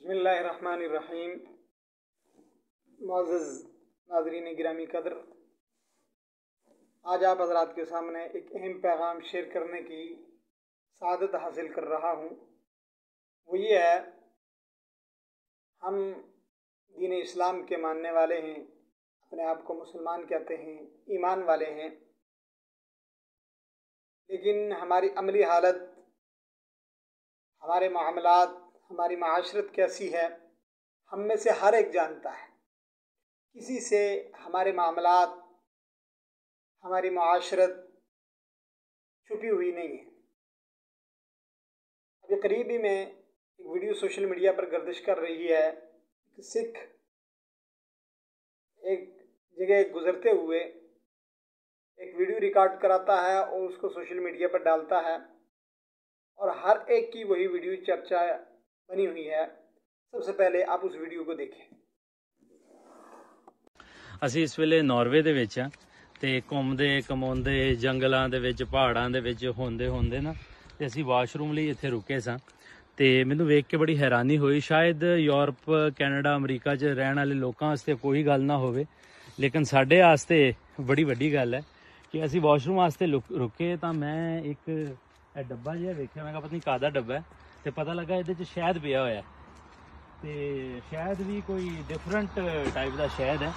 बिस्मिल्लाहिर्रहमानिर्रहीम। मुअज़्ज़ज़ नाज़रीन गिरामी कदर, आज आप हज़रात के सामने एक अहम पैगाम शेयर करने की सआदत हासिल कर रहा हूँ। वो ये है, हम दीन इस्लाम के मानने वाले हैं, अपने आप को मुसलमान कहते हैं, ईमान वाले हैं, लेकिन हमारी अमली हालत, हमारे मामलात, हमारी माशरत कैसी है, हम में से हर एक जानता है। किसी से हमारे मामलात, हमारी माशरत छुपी हुई नहीं है। अभी करीब ही में एक वीडियो सोशल मीडिया पर गर्दिश कर रही है कि सिख एक जगह गुज़रते हुए एक वीडियो रिकॉर्ड कराता है और उसको सोशल मीडिया पर डालता है, और हर एक की वही वीडियो चर्चा बनी हुई है। सबसे पहले आप उस वीडियो को देखें। ਅਸੀਂ ਇਸ ਵੇਲੇ ਨਾਰਵੇ ਦੇ ਵਿੱਚ ਆ ਤੇ ਘੁੰਮਦੇ ਕਮਾਉਂਦੇ ਜੰਗਲਾਂ ਦੇ ਵਿੱਚ ਪਹਾੜਾਂ ਦੇ ਵਿੱਚ ਹੁੰਦੇ ਨਾ ਤੇ ਅਸੀਂ ਵਾਸ਼ਰੂਮ ਲਈ ਇੱਥੇ ਰੁਕੇ ਸਾਂ ਤੇ ਮੈਨੂੰ ਵੇਖ ਕੇ ਬੜੀ ਹੈਰਾਨੀ ਹੋਈ। ਸ਼ਾਇਦ ਯੂਰਪ, ਕੈਨੇਡਾ, ਅਮਰੀਕਾ 'ਚ ਰਹਿਣ ਵਾਲੇ ਲੋਕਾਂ ਵਾਸਤੇ ਕੋਈ ਗੱਲ ਨਾ ਹੋਵੇ, ਲੇਕਿਨ ਸਾਡੇ ਵਾਸਤੇ ਬੜੀ ਵੱਡੀ ਗੱਲ ਹੈ ਕਿ ਅਸੀਂ ਵਾਸ਼ਰੂਮ ਵਾਸਤੇ ਰੁਕੇ ਤਾਂ ਮੈਂ ਇੱਕ ਇਹ ਡੱਬਾ ਜਿਹਾ ਵੇਖਿਆ। ਮੈਂ ਕਿਹਾ ਪਤਾ ਨਹੀਂ ਕਾਹਦਾ ਡੱਬਾ ਹੈ, ਤੇ ਪਤਾ ਲੱਗਾ ਇਹਦੇ 'ਚ ਸ਼ਹਿਦ ਪਿਆ ਹੋਇਆ ਤੇ ਸ਼ਹਿਦ ਵੀ ਕੋਈ ਡਿਫਰੈਂਟ ਟਾਈਪ ਦਾ ਸ਼ਹਿਦ ਹੈ।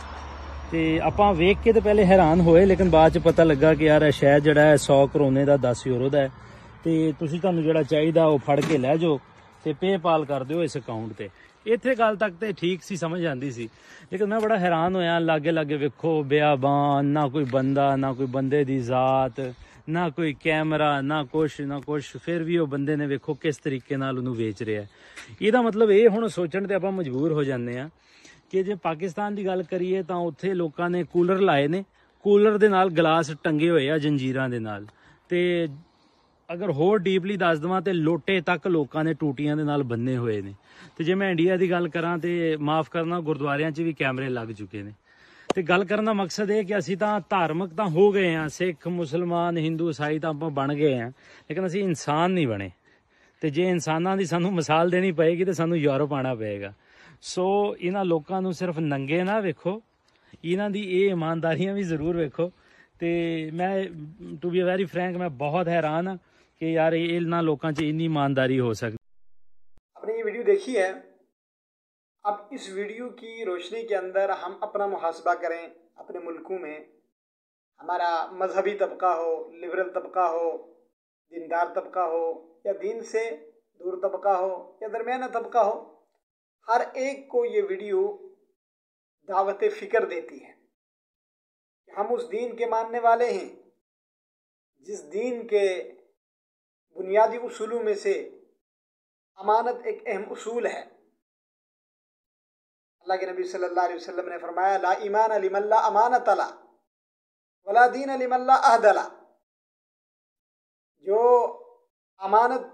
ਤੇ ਆਪਾਂ ਵੇਖ ਕੇ ਤੇ ਪਹਿਲੇ ਹੈਰਾਨ ਹੋਏ, ਲੇਕਿਨ ਬਾਅਦ ਚ ਪਤਾ ਲੱਗਾ ਕਿ ਯਾਰ ਇਹ ਸ਼ਹਿਦ ਜਿਹੜਾ ਹੈ 100 ਕਰੋਨੇ ਦਾ 10 ਯੂਰੋ ਦਾ ਹੈ ਤੇ ਤੁਸੀਂ ਤੁਹਾਨੂੰ ਜਿਹੜਾ ਚਾਹੀਦਾ ਉਹ ਫੜ ਕੇ ਲੈ ਜਾਓ ਤੇ ਪੇਪਾਲ ਕਰ ਦਿਓ ਇਸ ਅਕਾਊਂਟ ਤੇ। ਇੱਥੇ ਗੱਲ ਤੱਕ ਤੇ ਠੀਕ ਸੀ, ਸਮਝ ਆਉਂਦੀ ਸੀ, ਲੇਕਿਨ ਮੈਂ ਬੜਾ ਹੈਰਾਨ ਹੋਇਆ। ਲਾਗੇ ਵੇਖੋ ਬਿਆਬਾਨ, ਨਾ ਕੋਈ ਬੰਦਾ, ਨਾ ਕੋਈ ਬੰਦੇ ਦੀ ਜ਼ਾਤ, ਨਾ ਕੋਈ ਕੈਮਰਾ, ਨਾ ਕੁਛ, ਫਿਰ ਵੀ ਉਹ ਬੰਦੇ ਨੇ ਵੇਖੋ ਕਿਸ ਤਰੀਕੇ ਨਾਲ ਉਹਨੂੰ ਵੇਚ ਰਿਹਾ। ਇਹਦਾ ਮਤਲਬ ਇਹ ਹੁਣ ਸੋਚਣ ਤੇ ਆਪਾਂ ਮਜਬੂਰ ਹੋ ਜਾਂਦੇ ਆ ਕਿ ਜੇ ਪਾਕਿਸਤਾਨ ਦੀ ਗੱਲ ਕਰੀਏ ਤਾਂ ਉੱਥੇ ਲੋਕਾਂ ਨੇ ਕੂਲਰ ਲਾਏ ਨੇ, ਕੂਲਰ ਦੇ ਨਾਲ ਗਲਾਸ ਟੰਗੇ ਹੋਏ ਆ ਜੰਜੀਰਾਂ ਦੇ ਨਾਲ, ਤੇ ਅਗਰ ਹੋਰ ਡੀਪਲੀ ਦੱਸ ਦੇਵਾਂ ਤੇ ਲੋਟੇ ਤੱਕ ਲੋਕਾਂ ਨੇ ਟੂਟੀਆਂ ਦੇ ਨਾਲ ਬੰਨੇ ਹੋਏ ਨੇ। ਤੇ ਜੇ ਮੈਂ ਇੰਡੀਆ ਦੀ ਗੱਲ ਕਰਾਂ ਤੇ ਮਾਫ ਕਰਨਾ, ਗੁਰਦੁਆਰਿਆਂ 'ਚ ਵੀ ਕੈਮਰੇ ਲੱਗ ਚੁੱਕੇ ਨੇ। ਤੇ ਗੱਲ ਕਰਨ ਦਾ ਮਕਸਦ ਇਹ ਕਿ ਅਸੀਂ ਤਾਂ ਧਾਰਮਿਕ ਤਾਂ ਹੋ ਗਏ ਹਾਂ, ਸਿੱਖ, ਮੁਸਲਮਾਨ, ਹਿੰਦੂ, ਈਸਾਈ ਤਾਂ ਆਪਾਂ ਬਣ ਗਏ ਹਾਂ, ਲੇਕਿਨ ਅਸੀਂ ਇਨਸਾਨ ਨਹੀਂ ਬਣੇ। ਤੇ ਜੇ ਇਨਸਾਨਾਂ ਦੀ ਸਾਨੂੰ ਮਿਸਾਲ ਦੇਣੀ ਪਏਗੀ ਤਾਂ ਸਾਨੂੰ ਯੂਰਪ ਆਉਣਾ ਪਏਗਾ। ਸੋ ਇਹਨਾਂ ਲੋਕਾਂ ਨੂੰ ਸਿਰਫ ਨੰਗੇ ਨਾ ਵੇਖੋ, ਇਹਨਾਂ ਦੀ ਇਹ ਇਮਾਨਦਾਰੀਆਂ ਵੀ ਜ਼ਰੂਰ ਵੇਖੋ। ਤੇ ਮੈਂ ਟੂ ਬੀ ਵੈਰੀ ਫਰੈਂਕ, ਮੈਂ बहुत हैरान हाँ कि यार ਇਹਨਾਂ ਲੋਕਾਂ 'ਚ ਇੰਨੀ ईमानदारी हो सकती। आपने ये वीडियो देखी है, अब इस वीडियो की रोशनी के अंदर हम अपना मुहासबा करें। अपने मुल्कों में हमारा मजहबी तबका हो, लिबरल तबका हो, दीनदार तबका हो, या दीन से दूर तबका हो, या दरमियाना तबका हो, हर एक को ये वीडियो दावत फ़िक्र देती है कि हम उस दीन के मानने वाले हैं जिस दीन के बुनियादी उसूलों में से अमानत एक अहम उसूल है। अल्लाह के नबी सल्लल्लाहु अलैहि वसल्लम ने फरमाया, ला ईमान लिमन ला अमानत ला वला दीन लिमन ला अहद ला। जो अमानत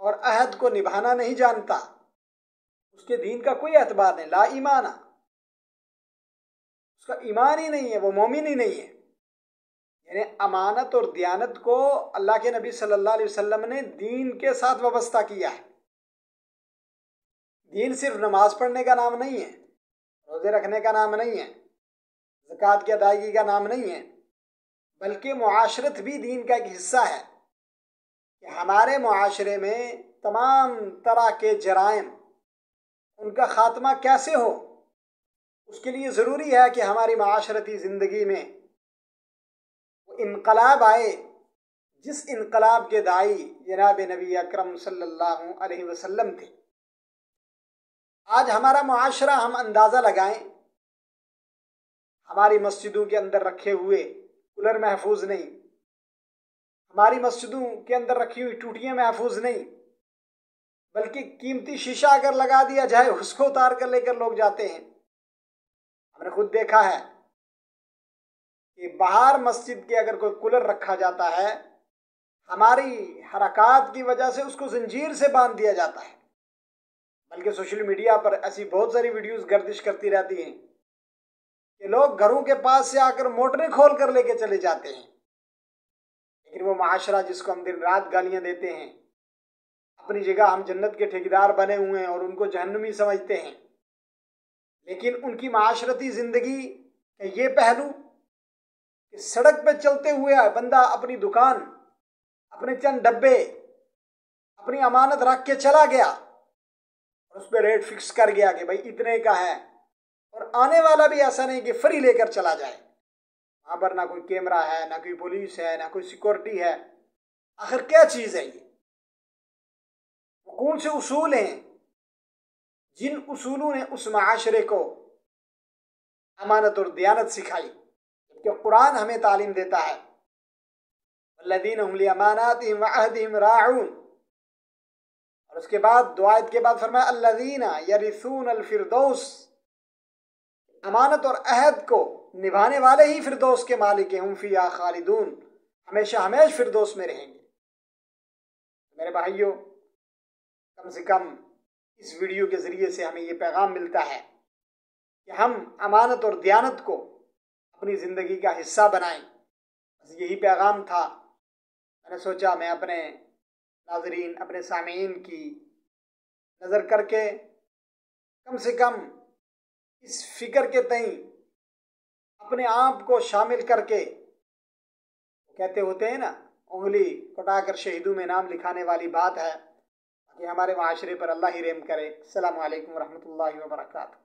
और अहद को निभाना नहीं जानता, उसके दीन का कोई एतबार नहीं। ला ईमाना, उसका ईमान ही नहीं है, वो मोमिन ही नहीं है। यानी अमानत और दियानत को अल्लाह के नबी सल्लल्लाहु अलैहि वसल्लम ने दीन के साथ वाबस्ता किया है। दीन सिर्फ नमाज पढ़ने का नाम नहीं है, रोज़े रखने का नाम नहीं है, ज़कात की अदायगी का नाम नहीं है, बल्कि मुआशरत भी दीन का एक हिस्सा है कि हमारे मुआशरे में तमाम तरह के जराइम, उनका ख़ात्मा कैसे हो, उसके लिए ज़रूरी है कि हमारी माशरती ज़िंदगी में वो इनकलाब आए जिस इनकलाब के दाई जनाब नबी अकरम सल्लल्लाहु अलैहि वसल्लम थे। आज हमारा मुआशरा, हम अंदाज़ा लगाएं, हमारी मस्जिदों के अंदर रखे हुए कूलर महफूज नहीं, हमारी मस्जिदों के अंदर रखी हुई टूटियाँ महफूज नहीं, बल्कि कीमती शीशा अगर लगा दिया जाए उसको उतार कर लेकर लोग जाते हैं। हमने खुद देखा है कि बाहर मस्जिद के अगर कोई कूलर रखा जाता है, हमारी हरकत की वजह से उसको जंजीर से बांध दिया जाता है। बल्कि सोशल मीडिया पर ऐसी बहुत सारी वीडियोस गर्दिश करती रहती हैं कि लोग घरों के पास से आकर मोटरें खोल कर लेके चले जाते हैं, लेकिन वो माशरा जिसको हम दिन रात गालियाँ देते हैं, अपनी जगह हम जन्नत के ठेकेदार बने हुए हैं और उनको जहन्नमी समझते हैं, लेकिन उनकी माशरती ज़िंदगी का ये पहलू कि सड़क पे चलते हुए बंदा अपनी दुकान, अपने चंद डब्बे, अपनी अमानत रख के चला गया और उस पर रेट फिक्स कर गया कि भाई इतने का है, और आने वाला भी ऐसा नहीं कि फ्री लेकर चला जाए। वहाँ पर ना कोई कैमरा है, ना कोई पुलिस है, ना कोई सिक्योरिटी है। आखिर क्या चीज़ है ये? वो कौन से उसूल हैं जिन उसूलों ने उस माशरे को अमानत और दियानत सिखाई? जबकि कुरान हमें तालीम देता है वल्लज़ीना हुम लिअमानातिहिम व अहदिहिम राऊन, और उसके बाद दुआयत के बाद फरमाया अल्लज़ीना यरिसूनल फिरदौस, अमानत और अहद को निभाने वाले ही फिरदौस के मालिक हैं, हुम फ़ीहा खालिदून, हमेशा हमेश फिरदौस में रहेंगे। मेरे भाइयों, कम से कम इस वीडियो के ज़रिए से हमें ये पैगाम मिलता है कि हम अमानत और दियानत को अपनी ज़िंदगी का हिस्सा बनाएं। बस यही पैगाम था। मैंने सोचा मैं अपने नाज़रीन, अपने सामीन की नज़र करके कम से कम इस फ़िक्र के तई अपने आप को शामिल करके, कहते होते हैं ना, उंगली कटाकर शहीदों में नाम लिखाने वाली बात है कि हमारे माशरे पर अल्लाह ही रहम करे। अस्सलामु अलैकुम व रहमतुल्लाहि व बरकातहू।